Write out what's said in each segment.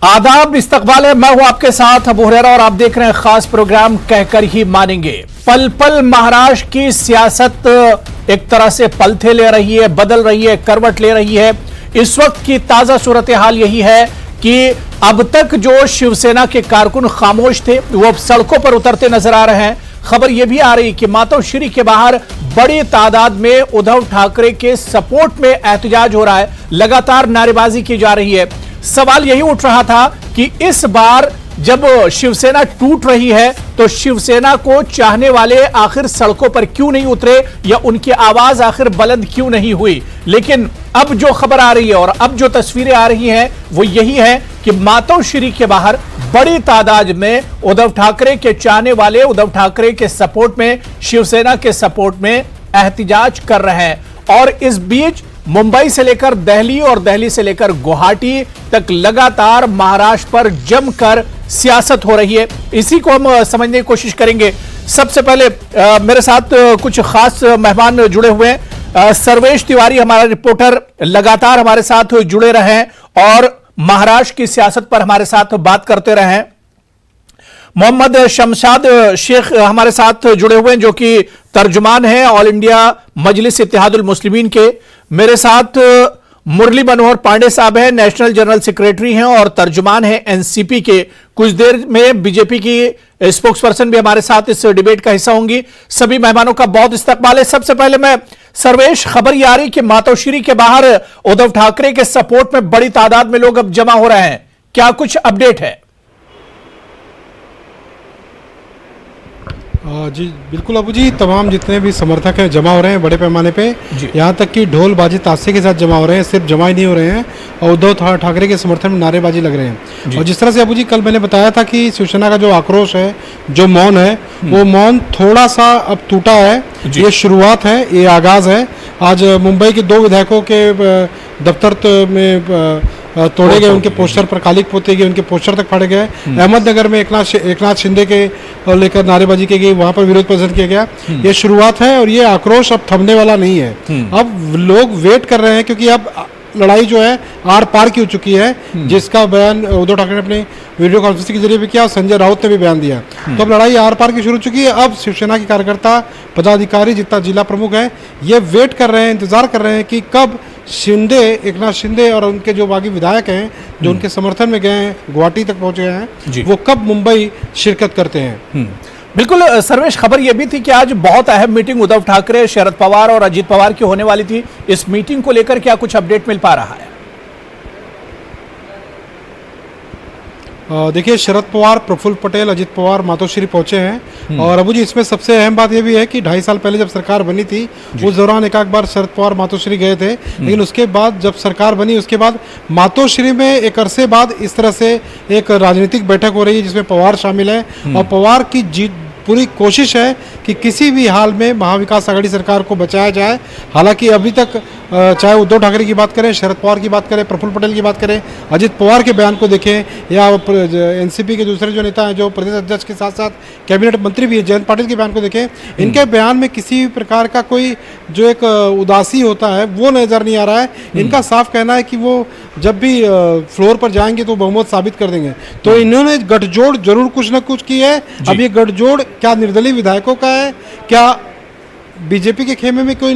आदाब, इस्तकबाल है। मैं हूं आपके साथ अबू हुरैरा और आप देख रहे हैं खास प्रोग्राम कहकर ही मानेंगे। पल पल महाराष्ट्र की सियासत एक तरह से पलथे ले रही है, बदल रही है, करवट ले रही है। इस वक्त की ताजा सूरत हाल यही है कि अब तक जो शिवसेना के कारकुन खामोश थे वो अब सड़कों पर उतरते नजर आ रहे हैं। खबर यह भी आ रही कि मातोश्री के बाहर बड़ी तादाद में उद्धव ठाकरे के सपोर्ट में एहतजाज हो रहा है, लगातार नारेबाजी की जा रही है। सवाल यही उठ रहा था कि इस बार जब शिवसेना टूट रही है तो शिवसेना को चाहने वाले आखिर सड़कों पर क्यों नहीं उतरे या उनकी आवाज आखिर बुलंद क्यों नहीं हुई। लेकिन अब जो खबर आ रही है और अब जो तस्वीरें आ रही हैं वो यही है कि मातोश्री के बाहर बड़ी तादाद में उद्धव ठाकरे के चाहने वाले उद्धव ठाकरे के सपोर्ट में, शिवसेना के सपोर्ट में एहतजाज कर रहे हैं। और इस बीच मुंबई से लेकर दिल्ली और दिल्ली से लेकर गुवाहाटी तक लगातार महाराष्ट्र पर जमकर सियासत हो रही है। इसी को हम समझने की कोशिश करेंगे। सबसे पहले मेरे साथ कुछ खास मेहमान जुड़े हुए हैं। सर्वेश तिवारी हमारा रिपोर्टर लगातार हमारे साथ जुड़े रहे हैं और महाराष्ट्र की सियासत पर हमारे साथ बात करते रहे हैं। मोहम्मद शमशाद शेख हमारे साथ जुड़े हुए हैं जो कि तर्जुमान हैं ऑल इंडिया मजलिस इत्तेहादुल मुस्लिमीन के। मेरे साथ मुरली मनोहर पांडे साहब हैं, नेशनल जनरल सेक्रेटरी हैं और तर्जुमान हैं एनसीपी के। कुछ देर में बीजेपी की स्पोक्स पर्सन भी हमारे साथ इस डिबेट का हिस्सा होंगी। सभी मेहमानों का बहुत इस्तकबाल है। सबसे पहले मैं सर्वेश, खबर यह आ रही कि मातोश्री के बाहर उद्धव ठाकरे के सपोर्ट में बड़ी तादाद में लोग अब जमा हो रहे हैं, क्या कुछ अपडेट है? जी बिल्कुल अबू जी, तमाम जितने भी समर्थक हैं जमा हो रहे हैं बड़े पैमाने पे। यहाँ तक कि ढोल बाजी ताशे के साथ जमा हो रहे हैं, सिर्फ जमा ही नहीं हो रहे हैं और उद्धव ठाकरे के समर्थन में नारेबाजी लग रहे हैं। और जिस तरह से अबू जी कल मैंने बताया था कि शिवसेना का जो आक्रोश है, जो मौन है, वो मौन थोड़ा सा अब टूटा है। ये शुरुआत है, ये आगाज है। आज मुंबई के 2 विधायकों के दफ्तर में तोड़े गए, उनके पोस्टर पर कालिक पोते गए, उनके पोस्टर तक फाड़े गए। अहमदनगर में एकनाथ शिंदे के लेकर नारेबाजी की गई, वहां पर विरोध प्रदर्शन किया गया। ये शुरुआत है और ये आक्रोश अब थमने वाला नहीं है। अब लोग वेट कर रहे हैं क्योंकि अब लड़ाई जो है आर पार की हो चुकी है, जिसका बयान उद्धव ठाकरे ने अपने वीडियो कॉन्फ्रेंसिंग के जरिए भी किया और संजय राउत ने भी बयान दिया। तो अब लड़ाई आर पार की शुरू हो चुकी है। अब शिवसेना के कार्यकर्ता, पदाधिकारी, जितना जिला प्रमुख है, ये वेट कर रहे हैं, इंतजार कर रहे हैं कि कब एकनाथ शिंदे और उनके जो बाकी विधायक हैं जो उनके समर्थन में गए हैं, गुवाहाटी तक पहुंचे हैं, वो कब मुंबई शिरकत करते हैं। बिल्कुल सर्वेश, खबर यह भी थी कि आज बहुत अहम मीटिंग उद्धव ठाकरे, शरद पवार और अजीत पवार की होने वाली थी। इस मीटिंग को लेकर क्या कुछ अपडेट मिल पा रहा है? देखिए, शरद पवार, प्रफुल्ल पटेल, अजीत पवार मातोश्री पहुंचे हैं। और अबू जी इसमें सबसे अहम बात यह भी है कि 2.5 साल पहले जब सरकार बनी थी उस दौरान एक बार शरद पवार मातोश्री गए थे, लेकिन उसके बाद जब सरकार बनी उसके बाद मातोश्री में एक अरसे बाद इस तरह से एक राजनीतिक बैठक हो रही है जिसमें पवार शामिल है। और पवार की पूरी कोशिश है कि किसी भी हाल में महाविकास आघाड़ी सरकार को बचाया जाए। हालांकि अभी तक चाहे उद्धव ठाकरे की बात करें, शरद पवार की बात करें, प्रफुल्ल पटेल की बात करें, अजीत पवार के बयान को देखें या एनसीपी के दूसरे जो नेता हैं जो प्रदेश अध्यक्ष के साथ साथ कैबिनेट मंत्री भी है जयंत पाटिल के बयान को देखें, इनके बयान में किसी प्रकार का कोई जो एक उदासी होता है वो नज़र नहीं आ रहा है। इनका साफ कहना है कि वो जब भी फ्लोर पर जाएंगे तो बहुमत साबित कर देंगे। तो इन्होंने गठजोड़ जरूर कुछ न कुछ की है। अब ये गठजोड़ क्या निर्दलीय विधायकों का है, क्या बीजेपी के खेमे में कोई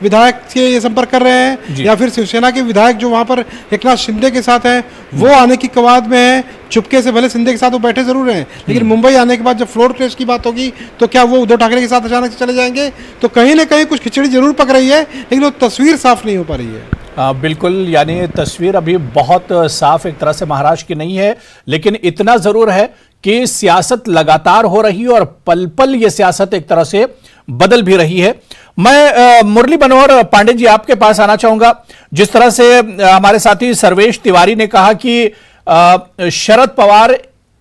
विधायक से ये संपर्क कर रहे हैं, या फिर शिवसेना के विधायक जो वहां पर एकनाथ शिंदे के साथ हैं वो आने की कवायद में है। चुपके से भले शिंदे के साथ वो बैठे जरूर हैं, लेकिन मुंबई आने के बाद जब फ्लोर टेस्ट की बात होगी तो क्या वो उद्धव ठाकरे के साथ अचानक से चले जाएंगे? तो कहीं ना कहीं कुछ खिचड़ी जरूर पक रही है, लेकिन वो तस्वीर साफ नहीं हो पा रही है। बिल्कुल, यानी तस्वीर अभी बहुत साफ एक तरह से महाराष्ट्र की नहीं है, लेकिन इतना जरूर है कि सियासत लगातार हो रही है और पल पल ये सियासत एक तरह से बदल भी रही है। मैं मुरली मनोहर पांडे जी आपके पास आना चाहूंगा। जिस तरह से हमारे साथी सर्वेश तिवारी ने कहा कि शरद पवार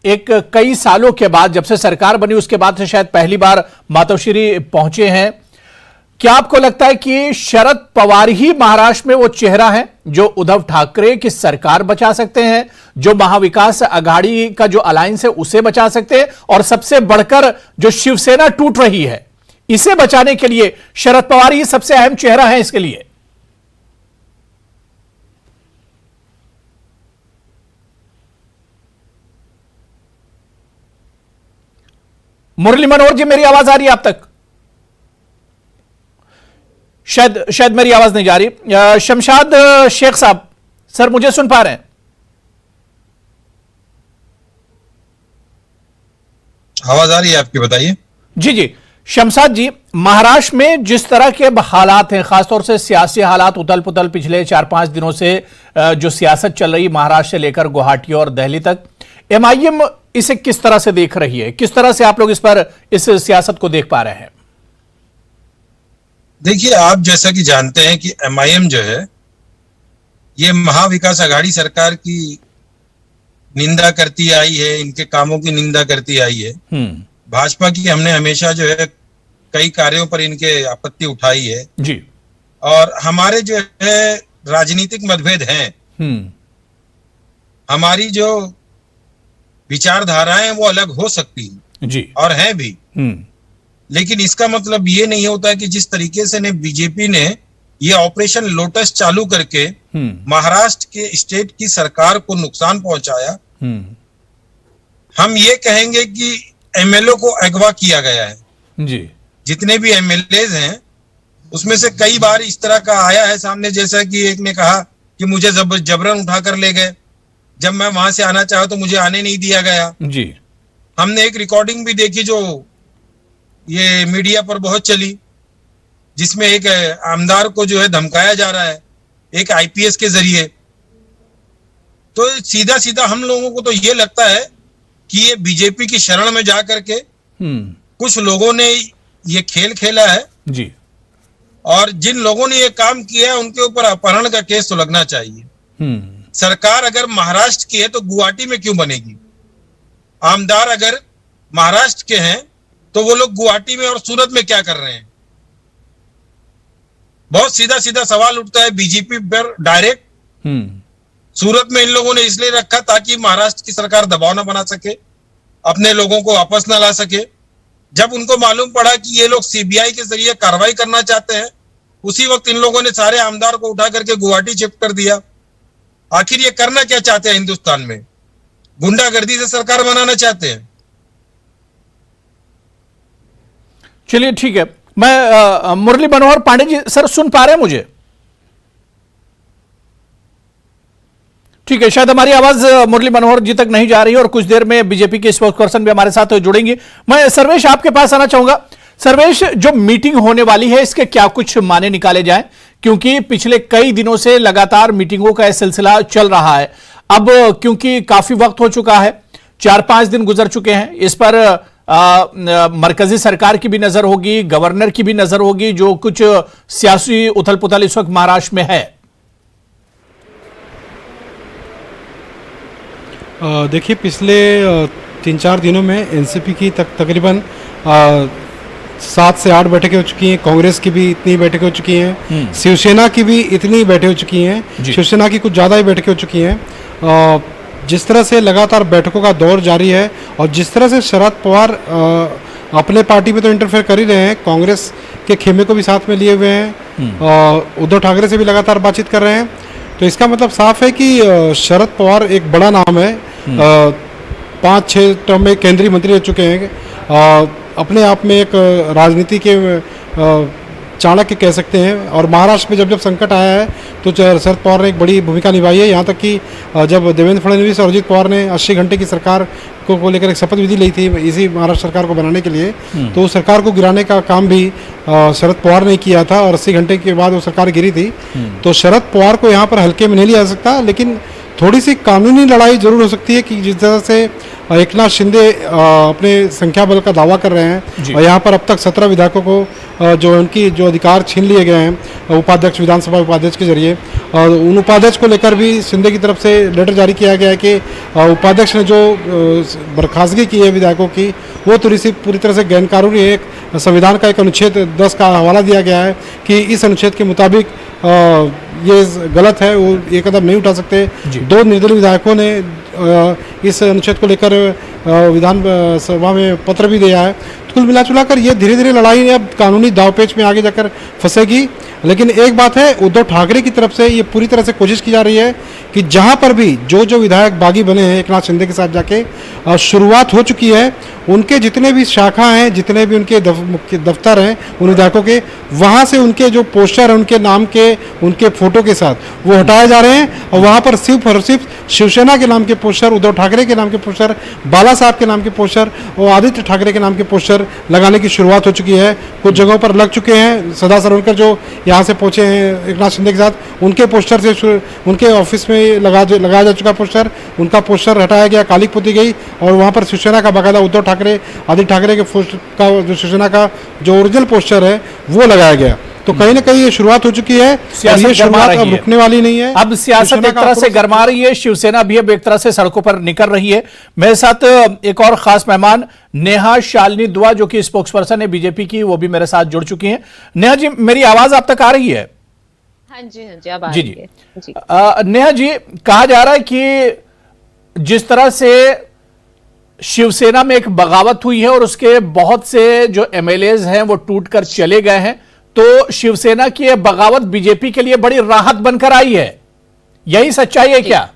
एक कई सालों के बाद, जब से सरकार बनी उसके बाद से शायद पहली बार मातोश्री पहुंचे हैं, क्या आपको लगता है कि शरद पवार ही महाराष्ट्र में वो चेहरा है जो उद्धव ठाकरे की सरकार बचा सकते हैं, जो महाविकास आघाड़ी का जो अलायंस है उसे बचा सकते हैं, और सबसे बढ़कर जो शिवसेना टूट रही है इसे बचाने के लिए शरद पवार ही सबसे अहम चेहरा है इसके लिए? मुरली मनोहर जी, मेरी आवाज आ रही है आप तक? शायद मेरी आवाज नहीं जा रही। शमशाद शेख साहब, सर मुझे सुन पा रहे हैं? आवाज आ रही है आपकी, बताइए। जी जी, शमशाद जी, महाराष्ट्र में जिस तरह के हालात हैं, खासतौर से सियासी हालात, उथल पुथल पिछले 4-5 दिनों से जो सियासत चल रही महाराष्ट्र से लेकर गुवाहाटी और दिल्ली तक, एमआईएम इसे किस तरह से देख रही है? किस तरह से आप लोग इस सियासत को देख पा रहे हैं? देखिए, आप जैसा कि जानते हैं कि एमआईएम जो है ये महाविकास आघाड़ी सरकार की निंदा करती आई है, इनके कामों की निंदा करती आई है। भाजपा की हमने हमेशा जो है कई कार्यों पर इनके आपत्ति उठाई है जी। और हमारे जो है राजनीतिक मतभेद हैं, हमारी जो विचारधाराएं वो अलग हो सकती है जी, और हैं भी, लेकिन इसका मतलब ये नहीं होता है कि जिस तरीके से बीजेपी ने ये ऑपरेशन लोटस चालू करके महाराष्ट्र के स्टेट की सरकार को नुकसान पहुंचाया, हम ये कहेंगे कि एमएलए को अगवा किया गया है जी। जितने भी एमएलए हैं उसमें से कई बार इस तरह का आया है सामने, जैसा कि एक ने कहा कि मुझे जबरन उठाकर ले गए, जब मैं वहां से आना चाहा तो मुझे आने नहीं दिया गया जी। हमने एक रिकॉर्डिंग भी देखी जो ये मीडिया पर बहुत चली, जिसमें एक आमदार को जो है धमकाया जा रहा है एक आईपीएस के जरिए। तो सीधा सीधा हम लोगों को तो ये लगता है कि ये बीजेपी की शरण में जाकर के कुछ लोगों ने ये खेल खेला है जी, और जिन लोगों ने ये काम किया है उनके ऊपर अपहरण का केस तो लगना चाहिए। सरकार अगर महाराष्ट्र की है तो गुवाहाटी में क्यों बनेगी? आमदार अगर महाराष्ट्र के हैं तो वो लोग गुवाहाटी में और सूरत में क्या कर रहे हैं? बहुत सीधा सीधा सवाल उठता है बीजेपी पर डायरेक्ट। सूरत में इन लोगों ने इसलिए रखा ताकि महाराष्ट्र की सरकार दबाव ना बना सके, अपने लोगों को वापस ना ला सके। जब उनको मालूम पड़ा कि ये लोग सीबीआई के जरिए कार्रवाई करना चाहते हैं, उसी वक्त इन लोगों ने सारे आमदार को उठा करके गुवाहाटी शिफ्ट कर दिया। आखिर ये करना क्या चाहते हैं हिंदुस्तान में? गुंडागर्दी से सरकार बनाना चाहते हैं। चलिए ठीक है। मैं मुरली मनोहर पांडे जी, सर सुन पा रहे हैं मुझे? ठीक है, शायद हमारी आवाज मुरली मनोहर जी तक नहीं जा रही है और कुछ देर में बीजेपी के स्पोक्स पर्सन भी हमारे साथ जुड़ेंगे। मैं सर्वेश आपके पास आना चाहूंगा। सर्वेश, जो मीटिंग होने वाली है इसके क्या कुछ माने निकाले जाएं? क्योंकि पिछले कई दिनों से लगातार मीटिंगों का सिलसिला चल रहा है। अब क्योंकि काफी वक्त हो चुका है, 4-5 दिन गुजर चुके हैं, इस पर मरकजी सरकार की भी नजर होगी, गवर्नर की भी नजर होगी, जो कुछ सियासी उथल पुथल इस वक्त महाराष्ट्र में है। देखिए, पिछले 3-4 दिनों में एनसीपी की तकरीबन 7 से 8 बैठकें हो चुकी हैं, कांग्रेस की भी इतनी बैठकें हो चुकी हैं, शिवसेना की भी इतनी बैठकें हो चुकी हैं, शिवसेना की कुछ ज़्यादा ही बैठकें हो चुकी हैं। जिस तरह से लगातार बैठकों का दौर जारी है और जिस तरह से शरद पवार अपने पार्टी में तो इंटरफेयर कर ही रहे हैं, कांग्रेस के खेमे को भी साथ में लिए हुए हैं, उद्धव ठाकरे से भी लगातार बातचीत कर रहे हैं, तो इसका मतलब साफ है कि शरद पवार एक बड़ा नाम है। 5-6 टर्म में केंद्रीय मंत्री रह चुके हैं, अपने आप में एक राजनीति के चाणक्य कह सकते हैं। और महाराष्ट्र में जब जब संकट आया है तो शरद पवार ने एक बड़ी भूमिका निभाई है। यहाँ तक कि जब देवेंद्र फडणवीस और अजित पवार ने 80 घंटे की सरकार को लेकर एक शपथ विधि ली थी इसी महाराष्ट्र सरकार को बनाने के लिए, तो उस सरकार को गिराने का काम भी शरद पवार ने किया था और 80 घंटे के बाद वो सरकार गिरी थी। तो शरद पवार को यहाँ पर हल्के में नहीं लिया जा सकता, लेकिन थोड़ी सी कानूनी लड़ाई जरूर हो सकती है कि जिस तरह से एकनाथ शिंदे अपने संख्या बल का दावा कर रहे हैं और यहाँ पर अब तक 17 विधायकों को जो उनकी जो अधिकार छीन लिए गए हैं उपाध्यक्ष, विधानसभा उपाध्यक्ष के जरिए, और उन उपाध्यक्ष को लेकर भी शिंदे की तरफ से लेटर जारी किया गया है कि उपाध्यक्ष ने जो बर्खास्तगी की है विधायकों की वो पूरी तरह से गैर कानूनी है। एक संविधान का एक अनुच्छेद 10 का हवाला दिया गया है कि इस अनुच्छेद के मुताबिक ये गलत है, वो ये कदम नहीं उठा सकते। 2 निर्दलीय विधायकों ने इस अनुच्छेद को लेकर विधान सभा में पत्र भी दिया है। तो कुल मिला जुला कर ये धीरे धीरे लड़ाई अब कानूनी दावपेच में आगे जाकर फंसेगी। लेकिन एक बात है, उद्धव ठाकरे की तरफ से ये पूरी तरह से कोशिश की जा रही है कि जहां पर भी जो विधायक बागी बने हैं एक नाथ शिंदे के साथ जाके शुरुआत हो चुकी है, उनके जितने भी शाखा हैं, जितने भी उनके दफ्तर हैं उन विधायकों के, वहां से उनके जो पोस्टर हैं उनके नाम के, उनके फोटो के साथ वो हटाए जा रहे हैं और वहां पर सिर्फ और सिर्फ शिवसेना के नाम के पोस्टर, उद्धव ठाकरे के नाम के पोस्टर, बाला साहब के नाम के पोस्टर और आदित्य ठाकरे के नाम के पोस्टर लगाने की शुरुआत हो चुकी है। कुछ जगहों पर लग चुके हैं। सदा सरवणकर जो यहाँ से पहुंचे हैं एक नाथ शिंदे के साथ, उनके पोस्टर से उनके ऑफिस में लगाया जा चुका पोस्टर, उनका पोस्टर हटाया गया, कालिक पोती गई और वहाँ पर शिवसेना का बाकायदा उद्धव ठाकरे, आदित्य ठाकरे के का जो शिवसेना का जो ओरिजिनल पोस्टर है वो लगाया गया। तो कहीं ना कहीं ये शुरुआत हो चुकी है और ये शुरुआत अब रुकने वाली नहीं है। अब सियासत एक तरह से गरमा रही है, शिवसेना भी अब एक तरह से सड़कों पर निकल रही है। मेरे साथ एक और खास मेहमान नेहा शालिनी दुआ जो कि स्पोक्स पर्सन है बीजेपी की, वो भी मेरे साथ जुड़ चुकी हैं। नेहा जी, मेरी आवाज आप तक आ रही है? हाँ जी, हाँ जी, अब आ जी रही है। जी। नेहा जी, कहा जा रहा है कि जिस तरह से शिवसेना में एक बगावत हुई है और उसके बहुत से जो एमएलएज हैं वो टूटकर चले गए हैं, तो शिवसेना की यह बगावत बीजेपी के लिए बड़ी राहत बनकर आई है, यही सच्चाई है क्या?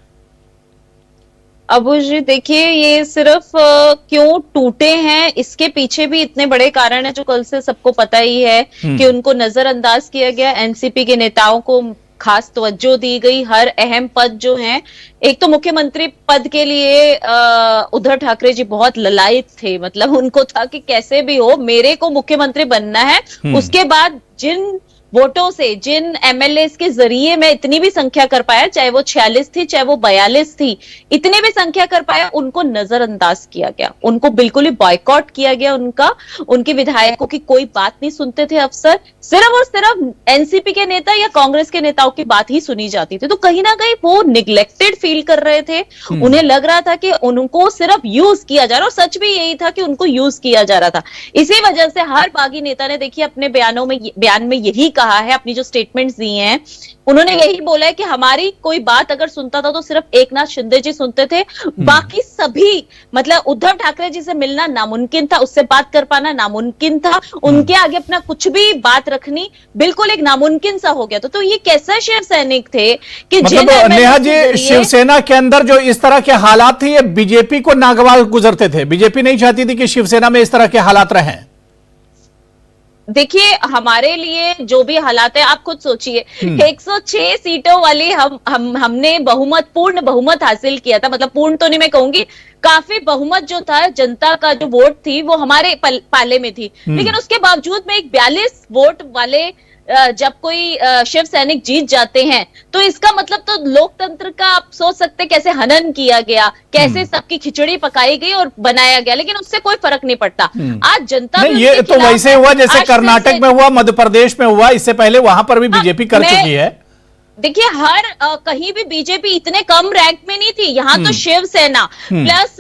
अबू जी देखिए, ये सिर्फ क्यों टूटे हैं इसके पीछे भी इतने बड़े कारण है जो कल से सबको पता ही है कि उनको नजरअंदाज किया गया, एनसीपी के नेताओं को खास तवज्जो दी गई, हर अहम पद जो हैं, एक तो मुख्यमंत्री पद के लिए उद्धव ठाकरे जी बहुत ललायत थे, मतलब उनको था कि कैसे भी हो मेरे को मुख्यमंत्री बनना है। उसके बाद जिन वोटों से, जिन एमएलए के जरिए मैं इतनी भी संख्या कर पाया, चाहे वो 46 थी चाहे वो 42 थी, इतनी भी संख्या कर पाया, उनको नजरअंदाज किया गया, उनको बिल्कुल ही बॉयकॉट किया गया। उनके विधायकों की कोई बात नहीं सुनते थे अफसर, सिर्फ और सिर्फ एनसीपी के नेता या कांग्रेस के नेताओं की बात ही सुनी जाती थी। तो कहीं ना कहीं वो निग्लेक्टेड फील कर रहे थे, उन्हें लग रहा था कि उनको सिर्फ यूज किया जा रहा, और सच भी यही था कि उनको यूज किया जा रहा था। इसी वजह से हर बागी नेता ने देखिए अपने बयान में यही कहा है, अपनी जो स्टेटमेंट्स दी हैं उन्होंने यही बोला है कि हमारी कोई बात अगर सुनता था तो सिर्फ एक नाथ शिंदे जी सुनते थे, बाकी सभी, मतलब उद्धव ठाकरे जी से मिलना नामुमकिन था, उससे बात कर पाना नामुमकिन था, उनके आगे अपना कुछ भी बात रखनी बिल्कुल एक नामुमकिन सा हो गया। तो ये कैसा शिव सैनिक थे कि मतलब नेहा जी, शिवसेना के अंदर जो इस तरह के हालात थे ये बीजेपी को नागवार गुजरते थे, बीजेपी नहीं चाहती थी कि शिवसेना में इस तरह के हालात रहें। देखिए हमारे लिए जो भी हालात है, आप खुद सोचिए, 106 सीटों वाली हमने पूर्ण बहुमत हासिल किया था, मतलब पूर्ण तो नहीं मैं कहूंगी, काफी बहुमत जो था, जनता का जो वोट थी वो हमारे पाले में थी, लेकिन उसके बावजूद में एक 42 वोट वाले जब कोई शिव सैनिक जीत जाते हैं तो इसका मतलब तो लोकतंत्र का आप सोच सकते कैसे हनन किया गया, कैसे सबकी खिचड़ी पकाई गई और बनाया गया, लेकिन उससे कोई फर्क नहीं पड़ता। आज जनता ये तो वैसे हुआ जैसे कर्नाटक में हुआ, मध्य प्रदेश में हुआ, इससे पहले वहां पर भी बीजेपी कर चुकी है। देखिए कहीं भी बीजेपी इतने कम रैंक में नहीं थी, यहाँ तो Shiv Sena plus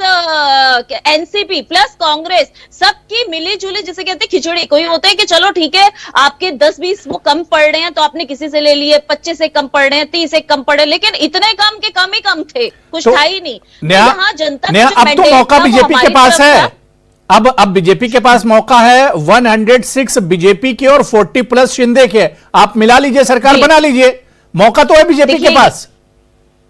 NCP plus Congress सबकी मिली जुली, जिसे कहते हैं खिचड़ी। कोई होता है कि चलो ठीक है आपके 10-20 वो कम पड़ रहे हैं तो आपने किसी से ले लिए, 25 से कम पड़ रहे हैं, 30 से कम पड़ रहे हैं, लेकिन इतने कम के कम ही कम थे, कुछ था ही नहीं। यहाँ जनता अब तो मौका बीजेपी के पास है, अब बीजेपी के पास मौका है, 106 बीजेपी के और 40 प्लस शिंदे के, आप मिला लीजिए, सरकार बना लीजिए, मौका तो है बीजेपी के पास।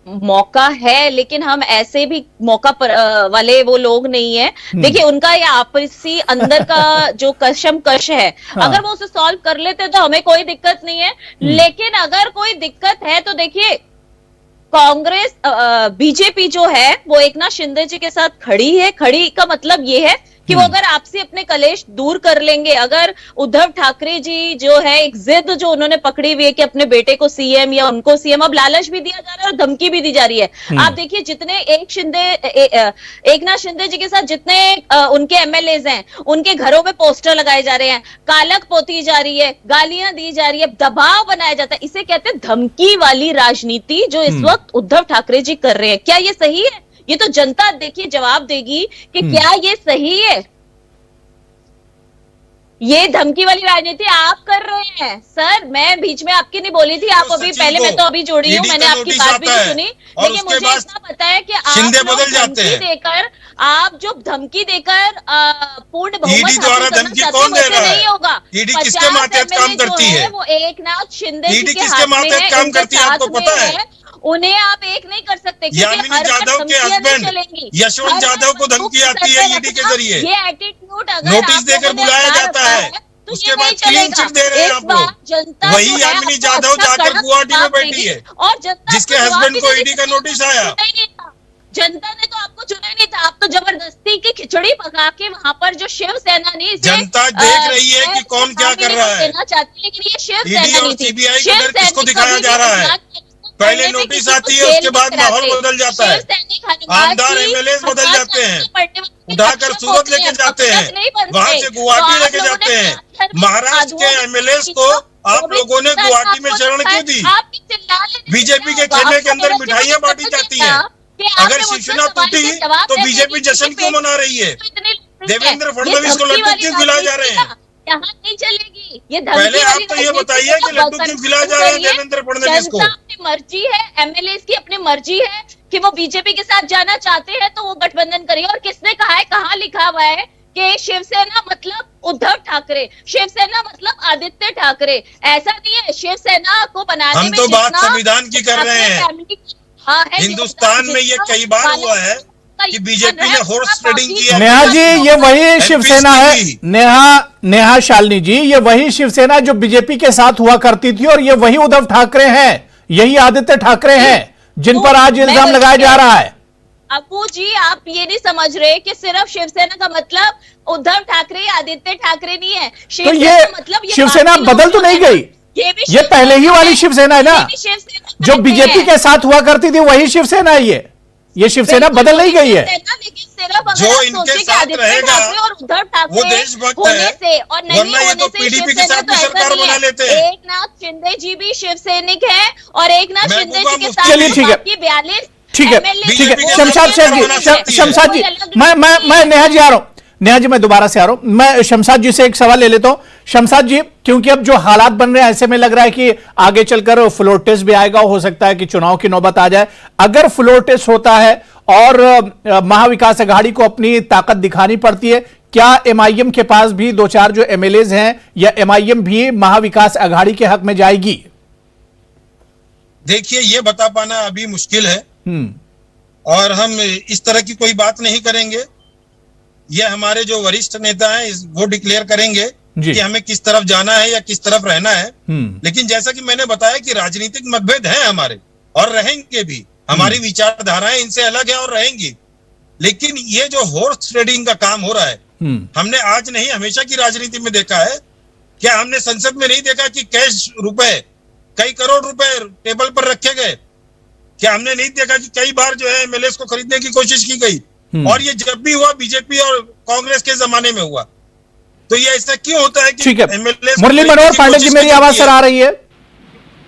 मौका है, लेकिन हम ऐसे भी मौका पर वाले वो लोग नहीं है। देखिए उनका ये आपसी अंदर का जो कशमकश है, अगर वो उसे सॉल्व कर लेते तो हमें कोई दिक्कत नहीं है, लेकिन अगर कोई दिक्कत है तो देखिए कांग्रेस बीजेपी जो है वो एक नाथ शिंदे जी के साथ खड़ी है। खड़ी का मतलब ये है कि वो अगर आपसे अपने कलेश दूर कर लेंगे, अगर उद्धव ठाकरे जी जो है एक जिद जो उन्होंने पकड़ी हुई है कि अपने बेटे को सीएम या उनको सीएम, अब लालच भी दिया जा रहा है और धमकी भी दी जा रही है। आप देखिए जितने एक नाथ शिंदे जी के साथ जितने उनके एमएलएज हैं, उनके घरों में पोस्टर लगाए जा रहे हैं, कालक पोती जा रही है, गालियां दी जा रही है, दबाव बनाया जाता है। इसे कहते हैं धमकी वाली राजनीति जो इस वक्त उद्धव ठाकरे जी कर रहे हैं। क्या ये सही है? ये तो जनता देखिए जवाब देगी कि क्या ये सही है। ये धमकी वाली राजनीति आप कर रहे हैं सर। मैं बीच में आपकी नहीं बोली थी, आप अभी पहले, मैं तो अभी जोड़ी हूँ, मैंने आपकी बात भी नहीं सुनी, लेकिन मुझे इतना पता है कि आप धमकी देकर आप जो धमकी देकर पूर्ण बहुमत ईडी द्वारा हासिल करना धमकी चाहते कौन हैं, दे रहा वैसे है? नहीं होगा। ईडी किसके मातहत काम करती है? वो एकनाथ शिंदे जी ईडी के किसके हाथ में मातहत है, काम उनके करती है, आपको साथ में पता है? उन्हें आप एक नहीं कर सकते, क्योंकि यामिनी हर बार जाधव के धमकियां नहीं हस्बैंड चलेंगी। यशवंत हर जाधव को बार धमकी दुख आती है करते ईडी के रहना, जरिए, ये एटीट्यूड अगर नोटिस आप देकर लोगों ने बुलाया अपना जाता रखा है, तो उसके ये बाद नहीं क्लीन चलेगा। चिट दे रहे हैं इस आप बार लोग। जनता वही जो है यामिनी आपको जाधव अच्छा जाकर कड़क गुवाहाटी में जवाब बैठी देगी। है, और जनता जिसके आपको जवाब हस्बैंड भी को देगी, ईडी का नोटिस आया। चुना ही नहीं था। जनता ने तो आपको चुना ही नहीं था, आप तो जबरदस्ती की खिचड़ी पका के वहां पर जो शिवसेना ने जनता देख रही है कि कौन क्या कर रहा है। देना चाहती, लेकिन ये ईडी शिवसेना और नहीं थी। सीबीआई का डर शिवसैनिक किसको दिखाया कभी जा भी रहा है? अपराध पहले करने में नोटिस किसी को आती है, जेल उसके बाद नहीं माहौल कराते। बदल जाता है। शिवसैनिक हनुमान आमदार जी एमएलए बदल भगवान जाते हैं, राम को पढ़ने वाले उठाकर शिक्षक सूरत होते लेके हैं, जाते अब हैं, तक नहीं बनते। वहां से गुवाहाटी तो आप लेके लोगों जाते ने हैं। पत्थर में महाराष्ट्र के साधुओं एमएलए की को जो आप लोगों ने गुवाहाटी में शरण क्यों दी? आपकी चिल्लाने से बीजेपी के क्या होगा? खेमे के अंदर आपका मिठाइयां मेरा बांटी जीवन जाती हैं। कि आपने अगर मुझसे शिवसेना सवाल टूटी के जवाब तो देने बीजेपी की जश्न क्यों मना रही है? तो इतनी देवेंद्र ये फडणवीस को धमकी लड्डू वाली क्यों खिलाए जा रहे हैं? राजनीति यहाँ नहीं चलेगी। ये धमकी पहले आप वाली तो ये राजनीति बताइए कि का लड्डू क्यों खिलाए जा रहे हैं देवेंद्र फडणवीस को? जनता अपनी मर्जी है, एमएलए की अपनी मर्जी है कि वो बीजेपी के साथ जाना चाहते हैं तो वो गठबंधन करिए। और किसने कहा है, कहाँ लिखा हुआ है कि शिवसेना मतलब उद्धव ठाकरे, शिवसेना मतलब आदित्य ठाकरे? ऐसा नहीं है। शिवसेना को बनाने हम में तो बात जितना संविधान की कर रहे हैं। हाँ है, हिंदुस्तान में ये कई बार हुआ है कि बीजेपी ने हॉर्स ट्रेडिंग किया। नेहा जी, ये वही शिवसेना है। नेहा शालिनी जी, ये वही शिवसेना जो बीजेपी के साथ हुआ करती थी, और ये वही उद्धव ठाकरे हैं, यही आदित्य ठाकरे हैं जिन पर आज इल्जाम लगाया जा रहा है। अबू जी, आप ये नहीं समझ रहे कि सिर्फ शिवसेना का मतलब उद्धव ठाकरे, आदित्य ठाकरे नहीं है। तो ये मतलब शिवसेना बदल तो नहीं गई, ये पहले ही वाली शिवसेना है ना, जो बीजेपी के साथ हुआ करती थी, वही शिवसेना है ये शिवसेना बदल नहीं गई है। लेकिन सिर्फ जो इनके साथ रहेगा और उद्धव ठाकरे वो देशभक्त होने है, से और नहीं वरना ये होने तो से पीडीपी के शिवसेना साथ तो भी ऐसा सरकार नहीं बना है। लेते हैं। एकनाथ शिंदे जी भी शिवसैनिक हैं और एकनाथ शिंदे जी के साथ चलिए, ठीक है। 42 ठीक है, ठीक है। शमशाद शेख जी, शमशाद जी, मैं नेहा जी आ रहा हूं। नेहा जी, मैं दोबारा से आ रहा हूं। मैं शमशाद जी से एक सवाल ले लेता हूं। शमशाद जी, क्योंकि अब जो हालात बन रहे हैं, ऐसे में लग रहा है कि आगे चलकर फ्लोर टेस्ट भी आएगा, हो सकता है कि चुनाव की नौबत आ जाए। अगर फ्लोर टेस्ट होता है और महाविकास अघाड़ी को अपनी ताकत दिखानी पड़ती है, क्या एमआईएम के पास भी दो चार जो एमएलएज हैं, या एमआईएम भी महाविकास अघाड़ी के हक में जाएगी? देखिए, ये बता पाना अभी मुश्किल है, और हम इस तरह की कोई बात नहीं करेंगे। ये हमारे जो वरिष्ठ नेता हैं वो डिक्लेयर करेंगे कि हमें किस तरफ जाना है या किस तरफ रहना है। लेकिन जैसा कि मैंने बताया कि राजनीतिक मतभेद हैं हमारे, और रहेंगे भी। हमारी विचारधाराएं इनसे अलग है और रहेंगी। लेकिन ये जो हॉर्स ट्रेडिंग का काम हो रहा है, हमने आज नहीं हमेशा की राजनीति में देखा है। क्या हमने संसद में नहीं देखा कि कैश रुपए, कई करोड़ रुपए टेबल पर रखे गए? क्या हमने नहीं देखा कि कई बार जो है एमएलए को खरीदने की कोशिश की गई? और ये जब भी हुआ बीजेपी और कांग्रेस के जमाने में हुआ। तो ये ऐसा क्यों होता है कि एमएलए? मुरली मनोहर पांडे जी, मेरी आवाज सर आ रही है?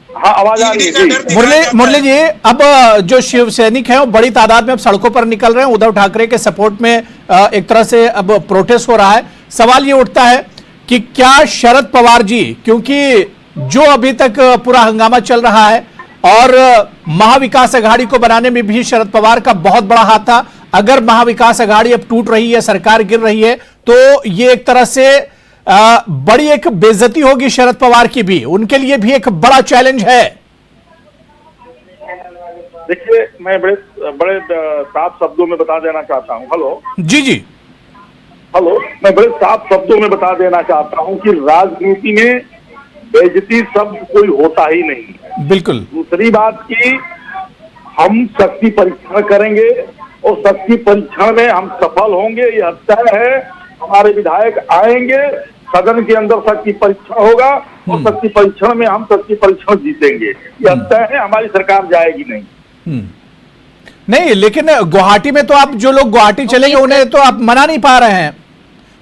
हाँ, आवाज आ रही है। मुरली जी, अब जो शिव सैनिक हैं वो बड़ी तादाद में अब सड़कों पर निकल रहे हैं, उद्धव ठाकरे के सपोर्ट में एक तरह से अब प्रोटेस्ट हो रहा है। सवाल ये उठता है कि क्या शरद पवार जी, क्योंकि जो अभी तक पूरा हंगामा चल रहा है और महाविकास अघाड़ी को बनाने में भी शरद पवार का बहुत बड़ा हाथ था, अगर महाविकास अघाड़ी अब टूट रही है, सरकार गिर रही है, तो ये एक तरह से बड़ी एक बेइज्जती होगी शरद पवार की भी, उनके लिए भी एक बड़ा चैलेंज है। देखिए, मैं बड़े साफ शब्दों में बता देना चाहता हूं। हेलो जी, हेलो, मैं बड़े साफ शब्दों में बता देना चाहता हूं कि राजनीति में बेइज्जती शब्द कोई होता ही नहीं। बिल्कुल। दूसरी बात की, हम शक्ति परीक्षण करेंगे और शक्ति परीक्षण में हम सफल होंगे, यह तय है। हमारे विधायक आएंगे, सदन के अंदर शक्ति परीक्षण होगा और शक्ति परीक्षण में हम शक्ति परीक्षण जीतेंगे, यह तय है। हमारी सरकार जाएगी नहीं, लेकिन गुवाहाटी में तो आप, जो लोग गुवाहाटी चलेंगे उन्हें तो आप मना नहीं पा रहे हैं,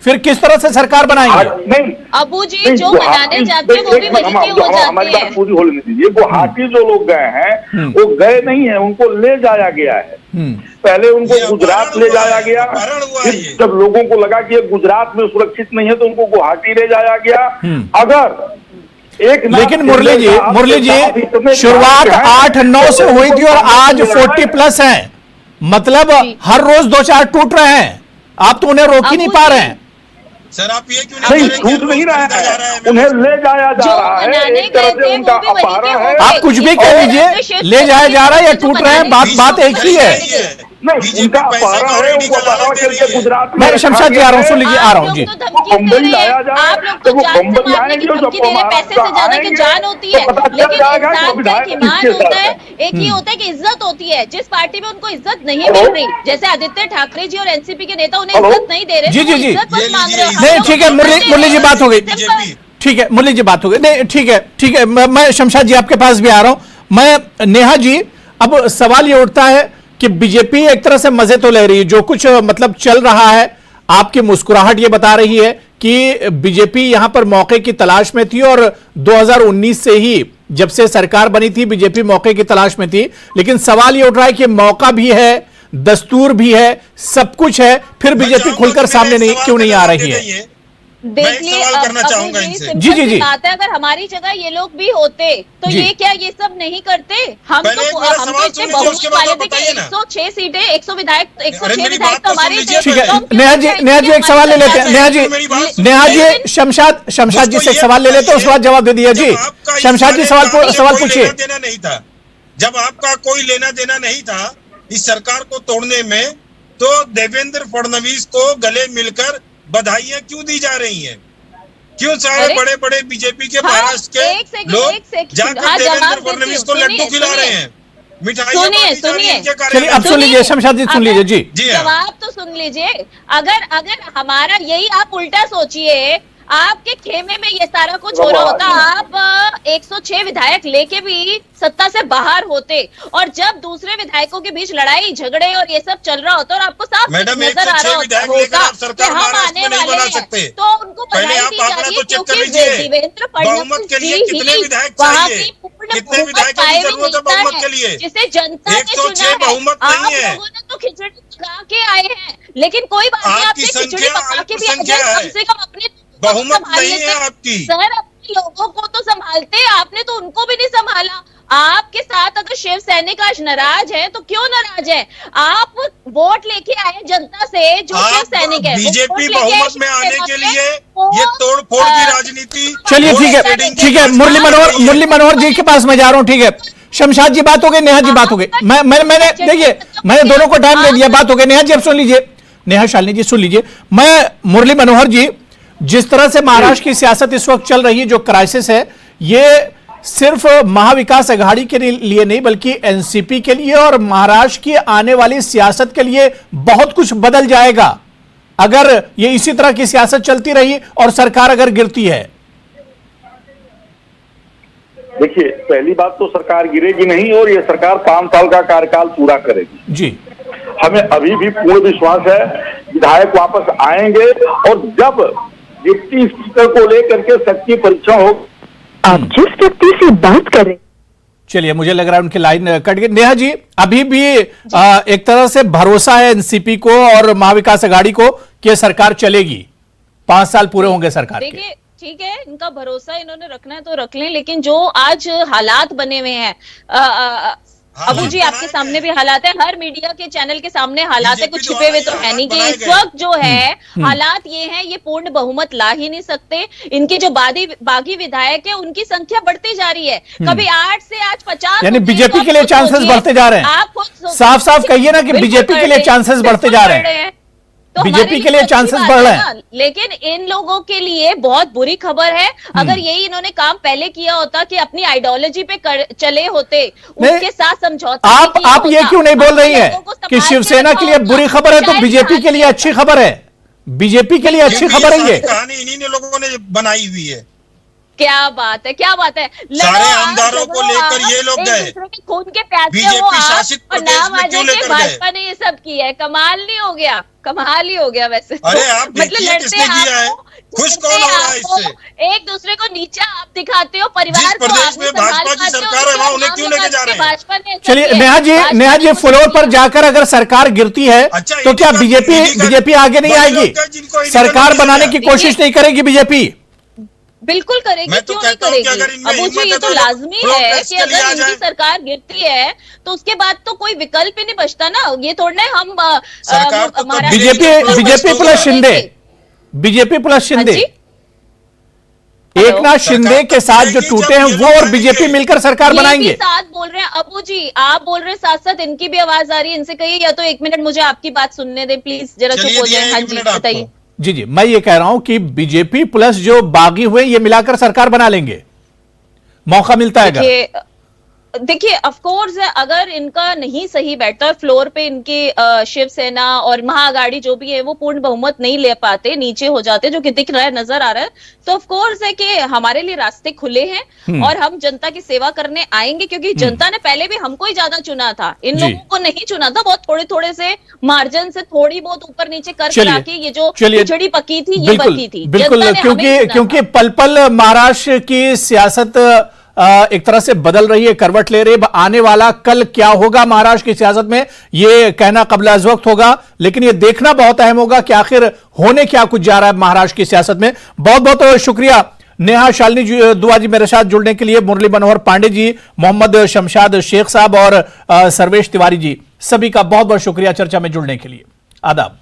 फिर किस तरह से सरकार बनाएंगे? नहीं अबू जी, जो मनाने जाते हैं वो भी बेइज्जती हो जाती हमारी है। बात पूरी होने दीजिए। गुवाहाटी जो लोग गए हैं वो गए नहीं है, उनको ले जाया गया है। पहले उनको गुजरात ले जाया गया, फिर जब लोगों को लगा कि ये गुजरात में सुरक्षित नहीं है तो उनको गुवाहाटी ले जाया गया। अगर लेकिन मुरली जी, शुरुआत 8-9 से हुई थी और आज 40+ है। मतलब हर रोज 2-4 टूट रहे हैं, आप तो उन्हें रोक ही नहीं पा रहे हैं। सर आप ये क्यों नहीं, कह रहे हैं कि छूट नहीं रोज रहा खरीदा जा रहा है, उन्हें ले जाया जा जो रहा है, बनाने एक तरह गए से थे, उनका वो भी वहीं के अपहरण है। हो आप कुछ भी कह लीजिए, ले जाया जा रहा है या टूट रहे हैं, बात एक ही है। नहीं, उनका अपहरण है, उनको अपहरण करके गुजरात में मैं शमशाद जी आ रहा हूँ, सुन लीजिए, आ रहा हूँ जी। बम्बई लाया जाए, आप लोग तो तो वो जान से बम्बई मारने की आएंगे, जब धमकी दे रहे हैं, पैसे से ज्यादा की जान होती है, तो पता चल लेकिन जाएगा कि इंसान का विधायक एक ईमान किसके होता साथ है, एक ही होता है कि इज्जत होती है। जिस पार्टी में उनको इज्जत नहीं मिल रही, जैसे आदित्य ठाकरे जी और एनसीपी के नेता उन्हें इज्जत नहीं दे रहे, जी, तो वो जी, जी। इज्जत मत मांग रहे हो। नहीं, ठीक है, मुरली जी बात हो गई, बीजेपी ठीक है, मुरली जी बात हो गई, नहीं ठीक है, ठीक है, मैं शमशाद जी आपके पास भी आ रहा हूं। मैं नेहा जी, अब सवाल ये उठता है कि बीजेपी एक तरह से मजे तो ले रही है, जो कुछ मतलब चल रहा है, आपकी मुस्कुराहट ये बता रही है कि बीजेपी यहां पर मौके की तलाश में थी और 2019 से ही जब से सरकार बनी थी बीजेपी मौके की तलाश में थी। लेकिन सवाल ये उठ रहा है कि मौका भी है, दस्तूर भी है, सब कुछ है, फिर बीजेपी खुलकर सामने नहीं क्यों नहीं आ रही है? देखिए, सवाल करना चाहूंगा इनसे। जी, जी, जी। बात है, अगर हमारी जगह ये लोग भी होते तो जी। ये क्या ये सब नहीं करते? हम पहले एक तो मेरा हम तो सवाल इतने सुन लीजिए, बहुमत उसके बाद वाले आप थे कि बताइए ना। 106 सीटें, 100 विधायक, 106 अरे मेरी विधायक बात तो तो सुन हमारे लीजिए। ठीक है, तो हम क्यों नेहा जी, नहीं नेहा जी एक सवाल ले लेते हैं, हमारी नेहा जी, मेरी बात सुन नेहा जी, लीजिए। शमशाद जी से मुझको सवाल ले ये लेते हैं, उसके बाद जवाब दे दिया जी। जब आपका इस शमशाद जी सारे काम से सवाल कोई पूछिए। लेना देना नहीं था, जब आपका कोई लेना देना नहीं था इस सरकार को तोड़ने में, तो देवेंद्र फडणवीस को गले मिलकर बधाइयां क्यों दी जा रही हैं? क्यों सारे अरे, बड़े बड़े बीजेपी के हाँ, महाराष्ट्र एक के सेकंड, लोग एक सेकंड, जाकर हाँ, देवेंद्र जवाब देती फडणवीस हूँ, को लड्डू सुनिए, खिला रहे सुनिए। हैं, मिठाइयां सुनिए, बांटी जा रही हैं सुनिए। इनके चलिए कार्यालय अब में। सुन लीजिए, शमशाद जी सुन लीजिए जी। जी हाँ। जवाब तो सुन लीजिए। अगर हमारा यही, आप उल्टा सोचिए, आपके खेमे में ये सारा कुछ हो रहा होता, आप 106 विधायक लेके भी सत्ता से बाहर होते, और जब दूसरे विधायकों के बीच लड़ाई झगड़े और ये सब चल रहा होता और आपको साफ मैडम, नजर आ 106 रहा विधायक होगा लेकर आप सरकार कि हम महाराष्ट्र आने में नहीं वाले बना हैं, सकते। तो उनको पहले बधाई आप दी जा आंकड़ा रही तो है चेक कर क्योंकि लीजिए। देवेंद्र बहुमत के लिए फडणवीस कितने जी विधायक वहाँ चाहिए? की पूर्ण कितने बहुमत विधायकों की पाए हुए जरूरत है नेता बहुमत है, के लिए? जिसे जनता ने 106 चुना है। बहुमत आप नहीं है। लोगों ने तो खिचड़ी पका के आए हैं, लेकिन कोई बात नहीं, आपकी आपने खिचड़ी संख्या पका के भी अल्पसंख्या अगर है। कम से कम अपने बहुमत संभाल नहीं है लेते। आपकी। सर, अपने लोगों को तो संभालते, आपने तो उनको भी नहीं संभाला। आपके साथ अगर शिव सैनिक आज नाराज है तो क्यों नाराज है? आप वोट लेके आए जनता से, जो शिव सैनिक है वो बीजेपी वोट लेके आए बहुमत में आने शिवसेना के पे, लिए वो, ये तोड़फोड़ की राजनीति, चलिए वोट ठीक है, शेडिंग की ठीक है, मुरली मनोहर जी के पास मैं जा रहा हूं, ठीक है। शमशाद जी बात हो गई, नेहा जी बात हो गई, मैंने देखिए, मैंने दोनों को टाइम दे दिया, बात हो गई। नेहा जी अब सुन लीजिए, नेहा शालिनी जी सुन लीजिए। मैं मुरली मनोहर जी, जिस तरह से महाराष्ट्र की सियासत इस वक्त चल रही है, जो क्राइसिस है, ये सिर्फ महाविकास अघाड़ी के लिए नहीं बल्कि एनसीपी के लिए और महाराष्ट्र की आने वाली सियासत के लिए बहुत कुछ बदल जाएगा अगर ये इसी तरह की सियासत चलती रही और सरकार अगर गिरती है। देखिए, पहली बात तो सरकार गिरेगी नहीं और ये सरकार 5 साल का कार्यकाल पूरा करेगी। जी, हमें अभी भी पूर्ण विश्वास है विधायक वापस आएंगे, और जब डिप्टी स्पीकर को लेकर के शक्ति परीक्षण हो, आप जिस व्यक्ति से बात कर रहे, चलिए मुझे लग रहा है उनकी लाइन कट गई। नेहा जी, अभी भी एक तरह से भरोसा है एनसीपी को और महाविकास अघाड़ी को कि सरकार चलेगी, 5 साल पूरे होंगे सरकार के। देखिए, ठीक है, इनका भरोसा इन्होंने रखना है तो रख लें, लेकिन जो आज हालात बने हुए हैं, अबू जी आपके सामने भी हालात है, हर मीडिया के चैनल के सामने हालात है, कुछ छुपे हुए तो है नहीं कि इस वक्त जो है हालात ये हैं, ये पूर्ण बहुमत ला ही नहीं सकते। इनके जो बागी विधायक है उनकी संख्या बढ़ती जा रही है, कभी 8 से आज 50, यानी बीजेपी के लिए चांसेस बढ़ते जा रहे हैं। आप खुद साफ साफ कहिए ना कि बीजेपी के लिए चांसेस बढ़ते जा रहे हैं, तो बीजेपी के लिए चांसेस बढ़ रहे हैं। लेकिन इन लोगों के लिए बहुत बुरी खबर है, अगर यही इन्होंने काम पहले किया होता कि अपनी आइडियोलॉजी पे चले होते, उसके साथ समझौता आप ये क्यों नहीं बोल रही है कि शिवसेना के लिए बुरी खबर है तो बीजेपी के लिए अच्छी खबर है? बीजेपी के लिए अच्छी खबर है ये कहानी इन्हीं लोगों ने बनाई हुई है। क्या बात है, क्या बात है। सारे आमदारों को लेकर ये लोग गए, खून के प्यासे बीजेपी शासित प्रदेश में क्यों लेकर गए? भाजपा ने ये सब किया है, कमाल नहीं हो गया? कमाल ही हो गया वैसे तो। अरे आप देखिए किसने किया है, खुश कौन हो रहा है इससे? एक दूसरे को नीचा आप दिखाते हो, परिवार जिस प्रदेश में भाजपा की सरकार है वहां उन्हें क्यों लेके जा रहे हैं? भाजपा ने चलिए नेहा जी फ्लोर पर जाकर अगर सरकार गिरती है तो क्या बीजेपी आगे नहीं आएगी? सरकार बनाने की कोशिश नहीं करेगी बीजेपी? बिल्कुल करेगी, मैं तो क्यों नहीं कहता हूं कि करेगी? अगर इनमें अबू जी, हिम्मत ये है तो तो लाजमी फ्लोर है टेस्ट कि के लिए अगर आ इनकी जाए। सरकार गिरती है तो उसके बाद तो कोई विकल्प ही नहीं बचता ना। ये थोड़ा हम सरकार तो तब महाराष्ट्र गिरेगी बीजेपी जब बीजेपी होगा। प्लस शिंदे, बीजेपी प्लस हाँ शिंदे, जी? एक नाथ शिंदे सरकार के तब साथ जो गिरेगी टूटे जब हैं ये वो और लोग बीजेपी आएंगे। मिलकर सरकार ये भी बनाएंगे। साथ बोल रहे हैं अबू जी, आप बोल रहे हैं साथ साथ इनकी भी आवाज आ रही है। इनसे कहिए या तो 1 मिनट मुझे आपकी बात सुनने दें प्लीज, जरा चुप चलिए हो दिया जाए। 1 हाँ जी मिनट आपको। बताइए। जी जी, मैं ये कह रहा हूं कि बीजेपी प्लस जो बागी हुए ये मिलाकर सरकार बना लेंगे, मौका मिलता है अगर। देखिए ऑफ कोर्स है, अगर इनका नहीं सही बैठता और फ्लोर पे इनके शिवसेना और महाअघाड़ी जो भी है वो पूर्ण बहुमत नहीं ले पाते, नीचे हो जाते, जो कि दिख रहा है, नजर आ रहा है, तो ऑफ कोर्स है कि हमारे लिए रास्ते खुले हैं और हम जनता की सेवा करने आएंगे, क्योंकि जनता ने पहले भी हमको ही ज्यादा चुना था, इन जी। लोगों को नहीं चुना था। बहुत थोड़े थोड़े से मार्जिन से थोड़ी बहुत ऊपर नीचे कर चलिए, करा के ये जो चलिए, खिचड़ी पकी थी ये बिल्कुल बकी थी। बिल्कुल, जनता ने हमें ही चुना क्योंकि था। पल पल महाराष्ट्र की सियासत एक तरह से बदल रही है, करवट ले रही है। आने वाला कल क्या होगा महाराष्ट्र की सियासत में, यह कहना कबल अज़ वक्त होगा, लेकिन यह देखना बहुत अहम होगा कि आखिर होने क्या कुछ जा रहा है महाराष्ट्र की सियासत में। बहुत बहुत शुक्रिया नेहा शालिनी दुआ जी मेरे साथ जुड़ने के लिए, मुरली मनोहर पांडे जी, मोहम्मद शमशाद शेख साहब और सर्वेश तिवारी जी, सभी का बहुत बहुत शुक्रिया चर्चा में जुड़ने के लिए। आदाब।